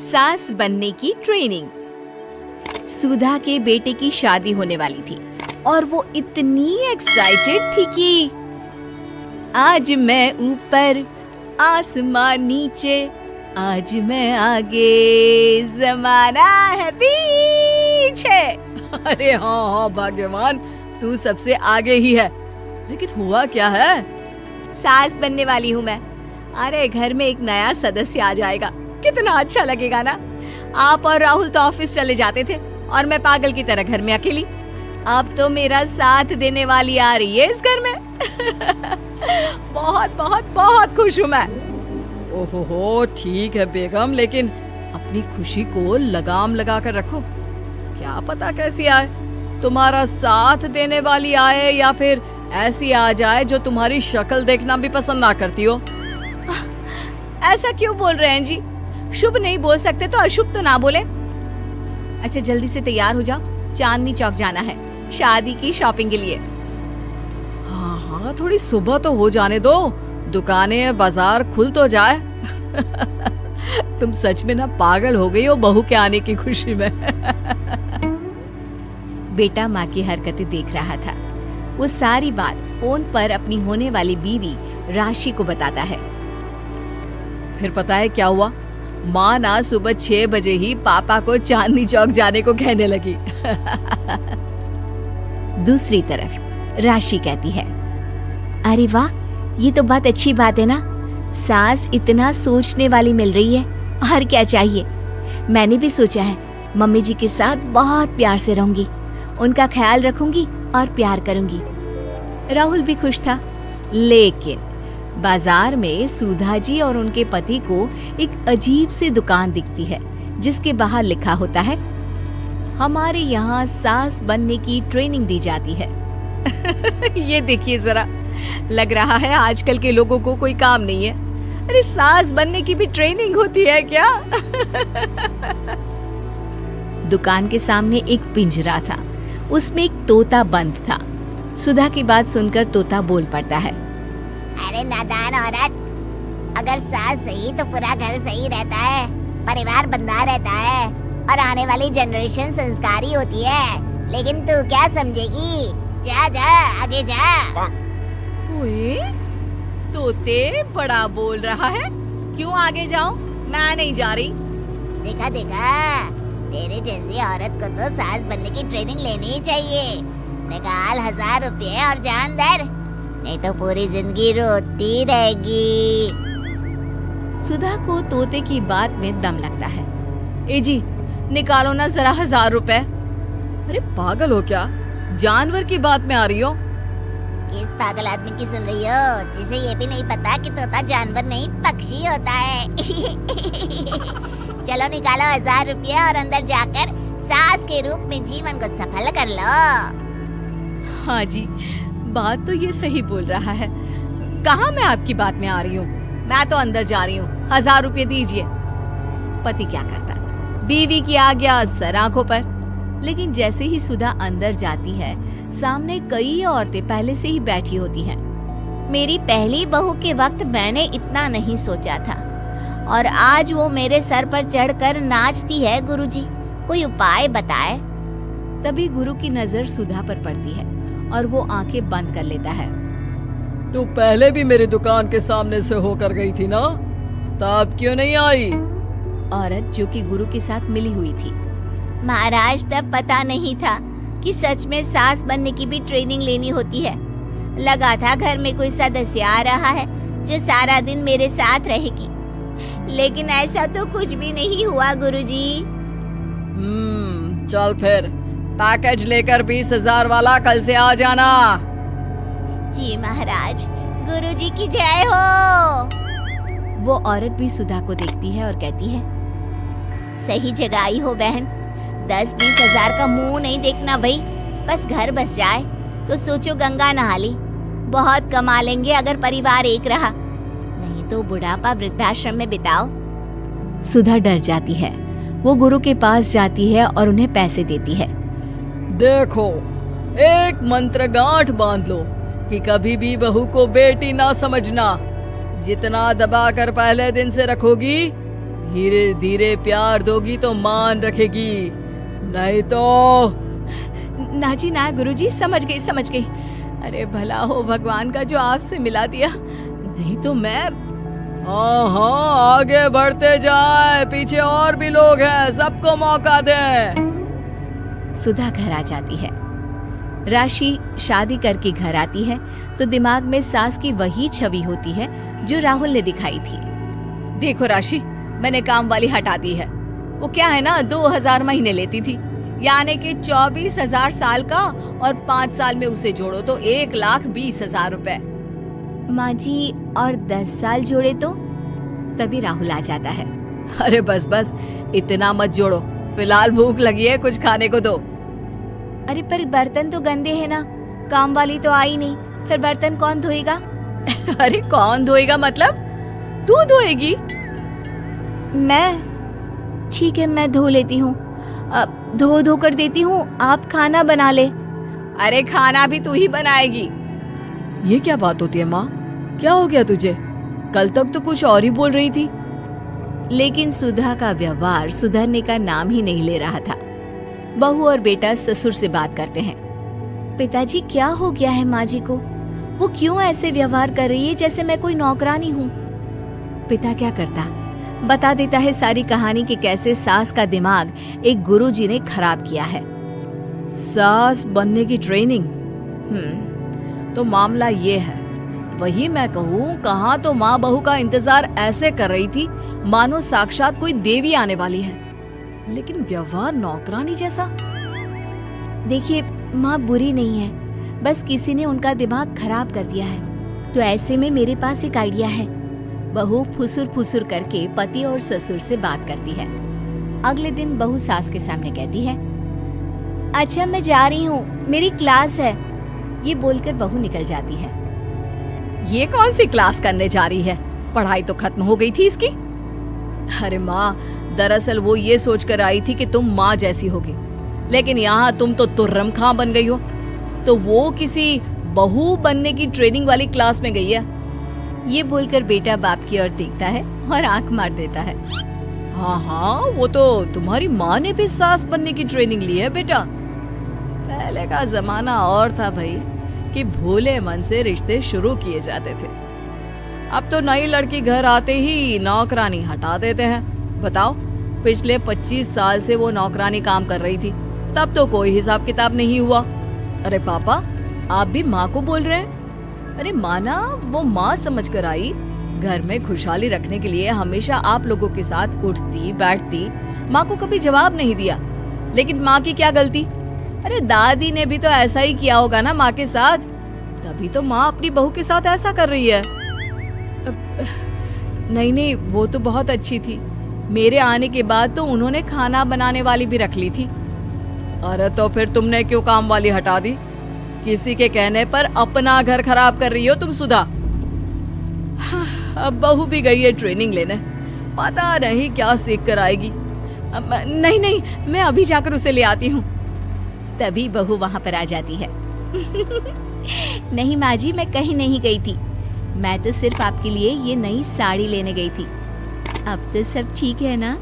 सास बनने की ट्रेनिंग। सुधा के बेटे की शादी होने वाली थी और वो इतनी एक्साइटेड थी कि आज मैं ऊपर आसमान नीचे, आज मैं आगे जमाना है पीछे। अरे हाँ भाग्यवान, तू सबसे आगे ही है। लेकिन हुआ क्या है? सास बनने वाली हूँ मैं। अरे घर में एक नया सदस्य आ जाएगा, कितना अच्छा लगेगा ना। आप और राहुल तो ऑफिस चले जाते थे और मैं पागल की तरह घर में अकेली। अब तो मेरा साथ देने वाली आ रही है इस घर में। बहुत बहुत बहुत खुश हूँ मैं। ओहो ठीक है बेगम, लेकिन अपनी खुशी को लगाम लगा कर रखो। क्या पता कैसी आए, तुम्हारा साथ देने वाली आए या फिर ऐसी आ जाए जो तुम्हारी शक्ल देखना भी पसंद ना करती हो। ऐसा क्यों बोल रहे हैं जी? शुभ नहीं बोल सकते तो अशुभ तो ना बोले। अच्छा जल्दी से तैयार हो जाओ, चांदनी चौक जाना है शादी की शॉपिंग के लिए। हाँ हाँ, थोड़ी सुबह तो हो जाने दो, दुकानें बाजार खुल तो जाए। तुम सच में ना पागल हो गई हो बहू के आने की खुशी में। बेटा माँ की हरकतें देख रहा था। वो सारी बात फोन पर अपनी होने वाली बीवी राशि को बताता है। फिर पता है क्या हुआ? माँ ना सुबह 6 बजे ही पापा को चांदनी चौक जाने को कहने लगी। दूसरी तरफ राशि कहती है, अरे वाह, ये तो बहुत अच्छी बात है ना। सास इतना सोचने वाली मिल रही है, और क्या चाहिए। मैंने भी सोचा है मम्मी जी के साथ बहुत प्यार से रहूंगी, उनका ख्याल रखूंगी और प्यार करूंगी। राहुल भी खुश था। लेकिन बाजार में सुधा जी और उनके पति को एक अजीब सी दुकान दिखती है जिसके बाहर लिखा होता है, हमारे यहाँ सास बनने की ट्रेनिंग दी जाती है। ये देखिए जरा, लग रहा है आजकल के लोगों को कोई काम नहीं है। अरे सास बनने की भी ट्रेनिंग होती है क्या? दुकान के सामने एक पिंजरा था, उसमें एक तोता बंद था। सुधा की बात सुनकर तोता बोल पड़ता है, अरे नादान औरत, अगर सास सही तो पूरा घर सही रहता है, परिवार बंधा रहता है और आने वाली जनरेशन संस्कारी होती है। लेकिन तू क्या समझेगी? जा जा आगे जा। ओए, तोते बड़ा बोल रहा है, क्यों आगे जाऊं? मैं नहीं जा रही। देखा देखा, तेरे जैसी औरत को तो सास बनने की ट्रेनिंग लेनी ही चाहिए। निकाल 1000 रुपये और जान दर, नहीं तो पूरी जिंदगी रोती रहेगी। सुधा को तोते की बात में दम लगता है। ए जी, निकालो ना जरा 1000 रुपए। अरे पागल हो क्या? जानवर की बात में आ रही हो? किस पागल आदमी की सुन रही हो, जिसे ये भी नहीं पता कि तोता जानवर नहीं पक्षी होता है। चलो निकालो 1000 रुपये और अंदर जाकर सास के रूप में जीवन को सफल कर लो। हाँ जी, बात तो ये सही बोल रहा है। कहाँ मैं आपकी बात में आ रही हूँ? मैं तो अंदर जा रही हूँ, 1000 रुपये दीजिए। पति क्या करता, बीवी की आज्ञा सर आंखों पर। लेकिन जैसे ही सुधा अंदर जाती है, सामने कई औरतें पहले से ही बैठी होती हैं। मेरी पहली बहू के वक्त मैंने इतना नहीं सोचा था, और आज वो मेरे सर पर चढ़कर नाचती है। गुरुजी, कोई उपाय बताए। तभी गुरु की नजर सुधा पर पड़ती है और वो आंखें बंद कर लेता है। तू पहले भी मेरी दुकान के सामने से होकर गई थी ना, तब क्यों नहीं आई? औरत जो कि गुरु के साथ मिली हुई थी। महाराज, तब पता नहीं था कि सच में सास बनने की भी ट्रेनिंग लेनी होती है। लगा था घर में कोई सदस्य आ रहा है जो सारा दिन मेरे साथ रहेगी, लेकिन ऐसा तो कुछ भी नहीं हुआ गुरुजी। चल फिर पैकेज लेकर 20,000 वाला कल से आ जाना। जी महाराज, गुरुजी की जय हो। वो औरत भी सुधा को देखती है और कहती है, सही जगह आई हो बहन। 10-20 हजार का मुंह नहीं देखना भाई, बस घर बस जाए तो सोचो गंगा नहा ली। बहुत कमा लेंगे अगर परिवार एक रहा, नहीं तो बुढ़ापा वृद्धाश्रम में बिताओ। सुधा डर जाती है। वो गुरु के पास जाती है और उन्हें पैसे देती है। देखो, एक मंत्र गांठ बांध लो कि कभी भी बहू को बेटी ना समझना। जितना दबाकर पहले दिन से रखोगी, धीरे धीरे प्यार दोगी तो मान रखेगी, नहीं तो। ना जी ना गुरुजी, समझ गई। अरे भला हो भगवान का जो आपसे मिला दिया, नहीं तो मैं। हाँ हाँ, आगे बढ़ते जाए, पीछे और भी लोग हैं, सबको मौका दे। सुधा घर आ जाती है। राशि शादी करके घर आती है तो दिमाग में सास की वही छवि होती है जो राहुल ने दिखाई थी। देखो राशि, मैंने काम वाली हटा दी है। वो क्या है ना, 2000 महीने लेती थी, यानी कि 24,000 साल का, और 5 साल में उसे जोड़ो तो 1,20,000 रुपए। माँ जी, और 10 साल जोड़े तो? तभी राहुल आ जाता है। अरे बस बस, इतना मत जोड़ो, फिलहाल भूख लगी है, कुछ खाने को दो। अरे पर बर्तन तो गंदे हैं ना, काम वाली तो आई नहीं, फिर बर्तन कौन धोएगा? अरे कौन धोएगा मतलब? तू धोएगी? मैं? ठीक है, मैं धो लेती हूँ। धो कर देती हूँ, आप खाना बना ले। अरे खाना भी तू ही बनाएगी? ये क्या बात होती है माँ? क्या हो गया तुझे? कल तक तो कुछ और ही बोल रही थी। लेकिन सुधा का व्यवहार सुधरने का नाम ही नहीं ले रहा था। बहू और बेटा ससुर से बात करते हैं। पिताजी, क्या हो गया है माँ जी को? वो क्यों ऐसे व्यवहार कर रही है जैसे मैं कोई नौकरानी हूँ? पिता क्या करता, बता देता है सारी कहानी कि कैसे सास का दिमाग एक गुरुजी ने खराब किया है। सास बनने की ट्रेनिंग? तो मामला ये है, वही मैं कहूँ, कहाँ तो माँ बहू का इंतजार ऐसे कर रही थी मानो साक्षात कोई देवी आने वाली है, लेकिन व्यवहार नौकरानी जैसा। देखिए, माँ बुरी नहीं है, बस किसी ने उनका दिमाग खराब कर दिया है। तो ऐसे में मेरे पास एक आइडिया है। बहू फुसुर करके पति और ससुर से बात करती है। अगले दिन बहू सास के सामने कहती है, अच्छा मैं जा रही हूँ, मेरी क्लास है। ये बोलकर बहू निकल जाती है। ये कौन सी क्लास करने जा रही है? पढ़ाई तो खत्म हो गई थी इसकी। अरे माँ, दरअसल वो ये सोचकर आई थी कि तुम माँ जैसी होगी, लेकिन यहाँ तुम तो तुर्रम खां बन गई हो। तो वो किसी बहू बनने की ट्रेनिंग वाली क्लास में गई है। ये बोलकर बेटा बाप की ओर देखता है और आंख मार देता है। हाँ, वो तो तुम्हारी माँ ने भी सास बनने की ट्रेनिंग ली है बेटा। पहले का जमाना और था भाई, कि भोले मन से रिश्ते शुरू किए जाते थे। अब तो नई लड़की घर आते ही नौकरानी हटा देते हैं। बताओ, पिछले 25 साल से वो नौकरानी काम कर रही थी, तब तो कोई हिसाब किताब नहीं हुआ। अरे पापा, आप भी माँ को बोल रहे हैं? अरे माना, वो माँ समझ कर आई, घर में खुशहाली रखने के लिए हमेशा आप लोगों के साथ उठती बैठती, माँ को कभी जवाब नहीं दिया। लेकिन माँ की क्या गलती? अरे दादी ने भी तो ऐसा ही किया होगा ना माँ के साथ, तभी तो माँ अपनी बहू के साथ ऐसा कर रही है। नहीं, वो तो बहुत अच्छी थी। मेरे आने के बाद तो उन्होंने खाना बनाने वाली भी रख ली थी। अरे तो फिर तुमने क्यों काम वाली हटा दी? किसी के कहने पर अपना घर खराब कर रही हो तुम सुधा। अब बहू भी गई है ट्रेनिंग लेने, पता नहीं क्या सीख कर आएगी। नहीं, मैं अभी जाकर उसे ले आती हूँ। तभी बहू वहाँ पर आ जाती है। नहीं माँ जी, मैं कहीं नहीं गई थी, मैं तो सिर्फ आपके लिए ये नई साड़ी लेने गई थी। अब तो सब ठीक है ना?